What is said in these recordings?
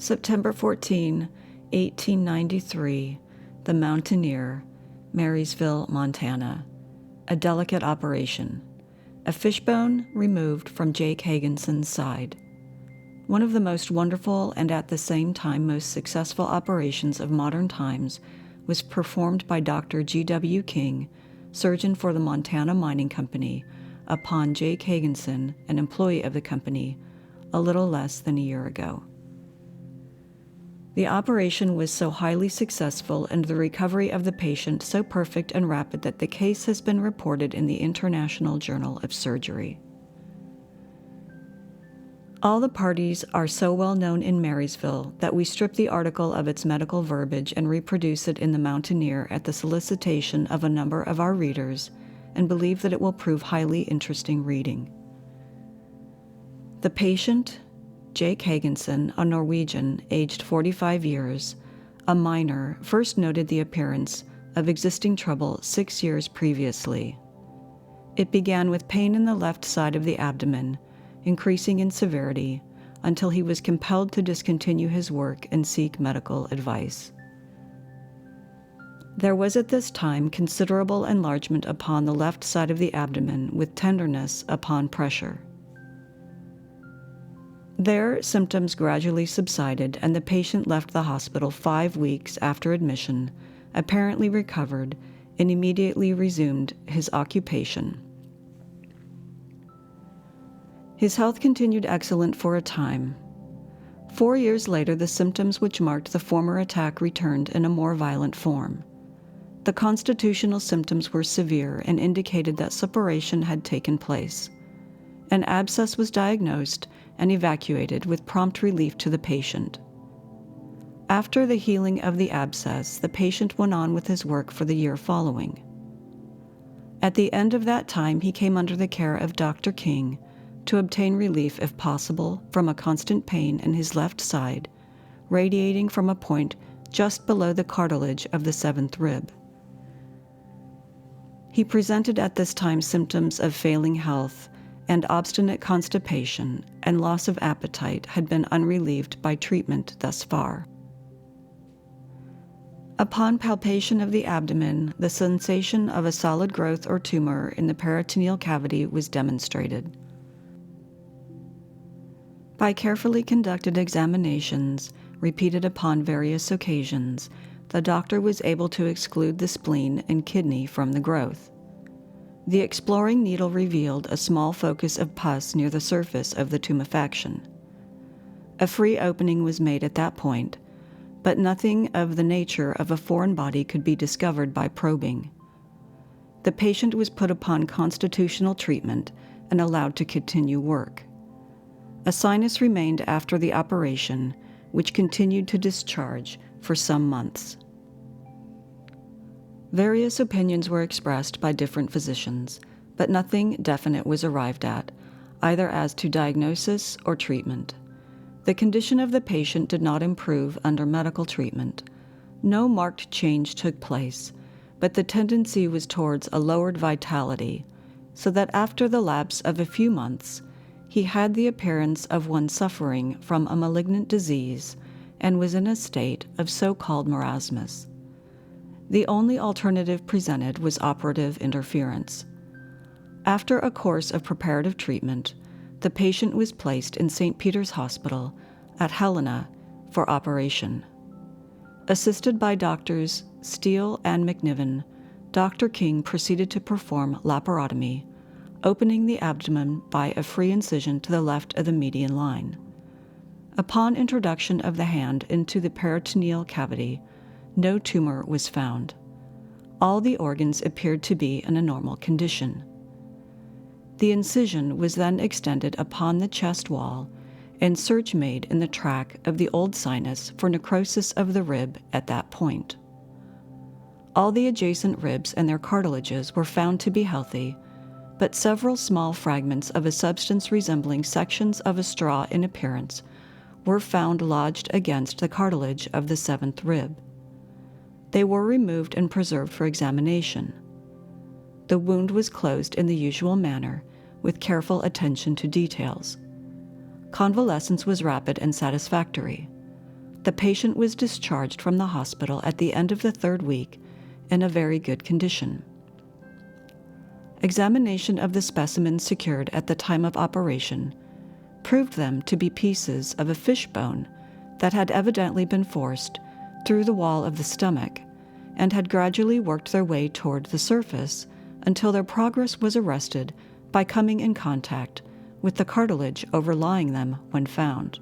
September 14, 1893, The Mountaineer, Marysville, Montana. A delicate operation. A fishbone removed from Jake Higginson's side. One of the most wonderful and at the same time most successful operations of modern times was performed by Dr. G.W. King, surgeon for the Montana Mining Company, upon Jake Higginson, an employee of the company, a little less than a year ago. The operation was so highly successful and the recovery of the patient so perfect and rapid that the case has been reported in the International Journal of Surgery. All the parties are so well known in Marysville that we strip the article of its medical verbiage and reproduce it in the Mountaineer at the solicitation of a number of our readers, and believe that it will prove highly interesting reading. The patient, Jake Higginson, a Norwegian, aged 45 years, a miner, first noted the appearance of existing trouble 6 years previously. It began with pain in the left side of the abdomen, increasing in severity until he was compelled to discontinue his work and seek medical advice. There was at this time considerable enlargement upon the left side of the abdomen with tenderness upon pressure. There, symptoms gradually subsided, and the patient left the hospital 5 weeks after admission, apparently recovered, and immediately resumed his occupation. His health continued excellent for a time. 4 years later, the symptoms which marked the former attack returned in a more violent form. The constitutional symptoms were severe and indicated that suppuration had taken place. An abscess was diagnosed and evacuated with prompt relief to the patient. After the healing of the abscess, the patient went on with his work for the year following. At the end of that time, he came under the care of Dr. King to obtain relief, if possible, from a constant pain in his left side, radiating from a point just below the cartilage of the 7th rib. He presented at this time symptoms of failing health, and obstinate constipation and loss of appetite had been unrelieved by treatment thus far. Upon palpation of the abdomen, the sensation of a solid growth or tumor in the peritoneal cavity was demonstrated. By carefully conducted examinations, repeated upon various occasions, the doctor was able to exclude the spleen and kidney from the growth. The exploring needle revealed a small focus of pus near the surface of the tumefaction. A free opening was made at that point, but nothing of the nature of a foreign body could be discovered by probing. The patient was put upon constitutional treatment and allowed to continue work. A sinus remained after the operation, which continued to discharge for some months. Various opinions were expressed by different physicians, but nothing definite was arrived at, either as to diagnosis or treatment. The condition of the patient did not improve under medical treatment. No marked change took place, but the tendency was towards a lowered vitality, so that after the lapse of a few months, he had the appearance of one suffering from a malignant disease and was in a state of so-called marasmus. The only alternative presented was operative interference. After a course of preparative treatment, the patient was placed in St. Peter's Hospital at Helena for operation. Assisted by Doctors Steele and McNiven, Dr. King proceeded to perform laparotomy, opening the abdomen by a free incision to the left of the median line. Upon introduction of the hand into the peritoneal cavity, no tumor was found. All the organs appeared to be in a normal condition. The incision was then extended upon the chest wall and search made in the tract of the old sinus for necrosis of the rib at that point. All the adjacent ribs and their cartilages were found to be healthy, but several small fragments of a substance resembling sections of a straw in appearance were found lodged against the cartilage of the 7th rib. They were removed and preserved for examination. The wound was closed in the usual manner, with careful attention to details. Convalescence was rapid and satisfactory. the patient was discharged from the hospital at the end of the 3rd week in a very good condition. Examination of the specimens secured at the time of operation proved them to be pieces of a fish bone that had evidently been forced through the wall of the stomach and had gradually worked their way toward the surface until their progress was arrested by coming in contact with the cartilage overlying them when found.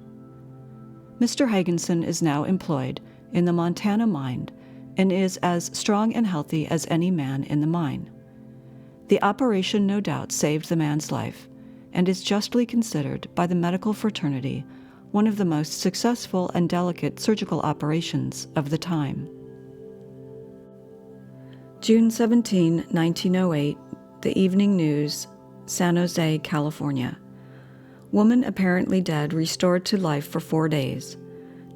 Mr. Hagenson is now employed in the Montana mine and is as strong and healthy as any man in the mine. The operation no doubt saved the man's life and is justly considered by the medical fraternity one of the most successful and delicate surgical operations of the time. June 17, 1908, The Evening News, San Jose, California. Woman apparently dead restored to life for 4 days.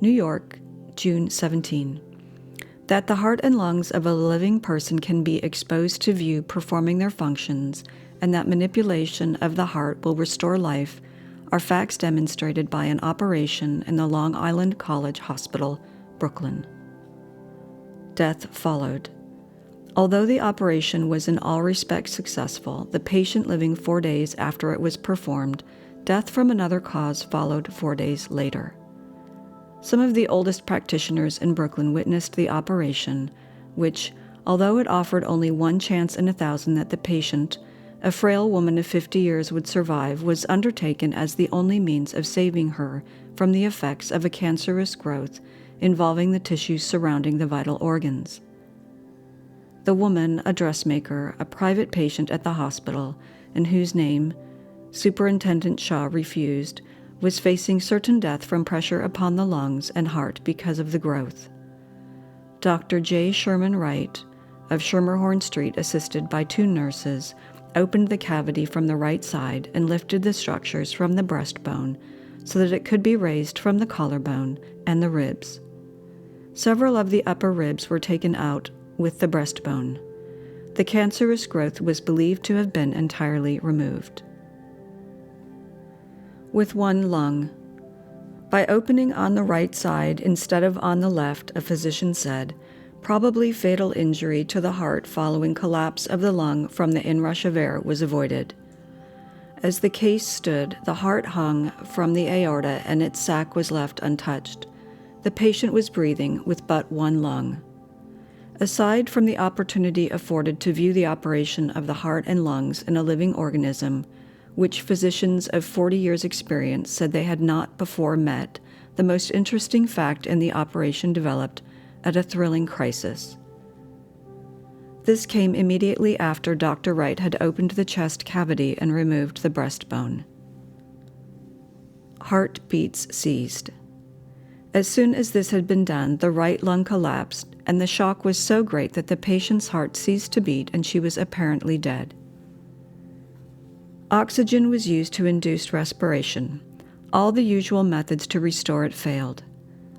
New York, June 17. That the heart and lungs of a living person can be exposed to view performing their functions, and that manipulation of the heart will restore life, are facts demonstrated by an operation in the Long Island College Hospital, Brooklyn. Death followed. Although the operation was in all respects successful, the patient living 4 days after it was performed, death from another cause followed 4 days later. Some of the oldest practitioners in Brooklyn witnessed the operation, which, although it offered only 1 chance in 1,000 that the patient, a frail woman of 50 years, would survive, was undertaken as the only means of saving her from the effects of a cancerous growth involving the tissues surrounding the vital organs. The woman, a dressmaker, a private patient at the hospital, and whose name Superintendent Shaw refused, was facing certain death from pressure upon the lungs and heart because of the growth. Dr. J. Sherman Wright of Schermerhorn Street, assisted by 2 nurses, opened the cavity from the right side and lifted the structures from the breastbone so that it could be raised from the collarbone and the ribs. Several of the upper ribs were taken out with the breastbone. The cancerous growth was believed to have been entirely removed. With 1 lung. By opening on the right side instead of on the left, a physician said, probably fatal injury to the heart following collapse of the lung from the inrush of air was avoided. As the case stood, the heart hung from the aorta and its sac was left untouched. The patient was breathing with but 1 lung. Aside from the opportunity afforded to view the operation of the heart and lungs in a living organism, which physicians of 40 years' experience said they had not before met, the most interesting fact in the operation developed at a thrilling crisis. This came immediately after Dr. Wright had opened the chest cavity and removed the breastbone. Heartbeats ceased. As soon as this had been done, the right lung collapsed, and the shock was so great that the patient's heart ceased to beat and she was apparently dead. Oxygen was used to induce respiration. All the usual methods to restore it failed.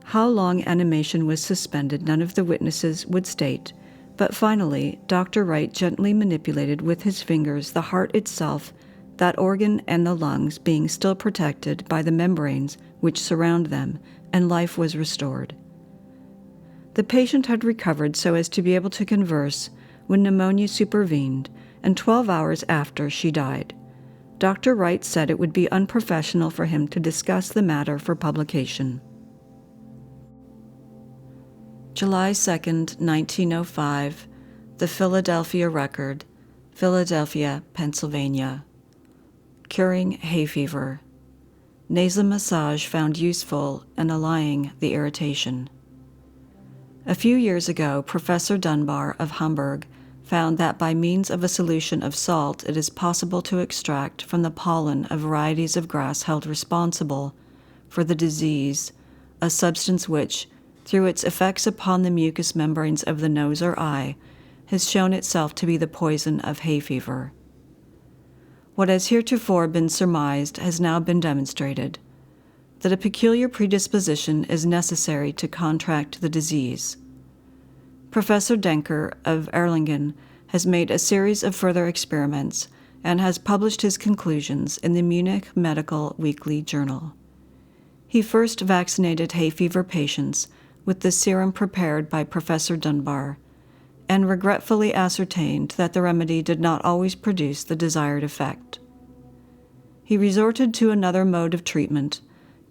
How long animation was suspended, none of the witnesses would state, but finally, Dr. Wright gently manipulated with his fingers the heart itself, that organ and the lungs being still protected by the membranes which surround them, and life was restored. The patient had recovered so as to be able to converse when pneumonia supervened, and 12 hours after she died. Dr. Wright said it would be unprofessional for him to discuss the matter for publication. July 2, 1905, The Philadelphia Record, Philadelphia, Pennsylvania. Curing hay fever. Nasal massage found useful in allaying the irritation. A few years ago, Professor Dunbar of Hamburg found that by means of a solution of salt it is possible to extract from the pollen of varieties of grass held responsible for the disease, a substance which, through its effects upon the mucous membranes of the nose or eye, has shown itself to be the poison of hay fever. What has heretofore been surmised has now been demonstrated, that a peculiar predisposition is necessary to contract the disease. Professor Denker of Erlangen has made a series of further experiments and has published his conclusions in the Munich Medical Weekly Journal. He first vaccinated hay fever patients with the serum prepared by Professor Dunbar, and regretfully ascertained that the remedy did not always produce the desired effect. He resorted to another mode of treatment,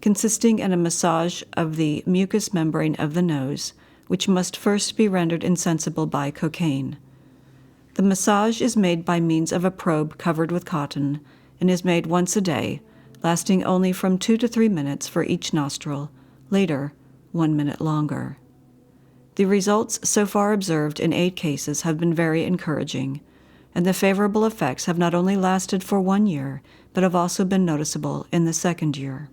consisting in a massage of the mucous membrane of the nose, which must first be rendered insensible by cocaine. The massage is made by means of a probe covered with cotton and is made once a day, lasting only from 2 to 3 minutes for each nostril, later 1 minute longer. The results so far observed in 8 cases have been very encouraging, and the favorable effects have not only lasted for 1 year, but have also been noticeable in the second year.